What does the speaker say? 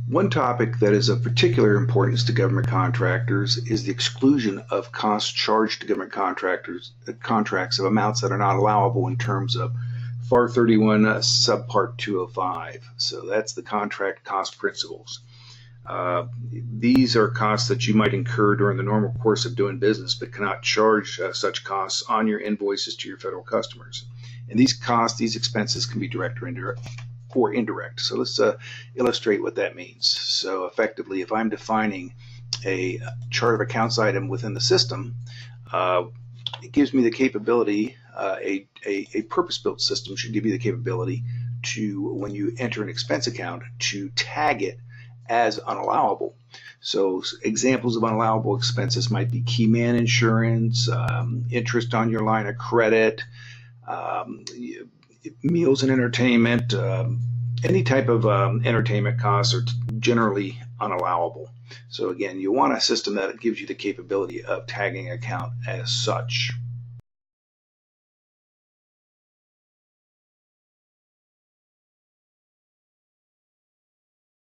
One topic that is of particular importance to government contractors is the exclusion of costs charged to government contracts of amounts that are not allowable in terms of FAR 31 subpart 205. So that's the contract cost principles. These are costs that you might incur during the normal course of doing business, but cannot charge such costs on your invoices to your federal customers. And these costs, these expenses can be direct or indirect. So let's illustrate what that means. So effectively, if I'm defining a chart of accounts item within the system, it gives me the capability, a purpose-built system should give you the capability to, when you enter an expense account, to tag it as unallowable. So examples of unallowable expenses might be key man insurance, interest on your line of credit, meals and entertainment, any type of entertainment costs are generally unallowable. So again, you want a system that gives you the capability of tagging an account as such.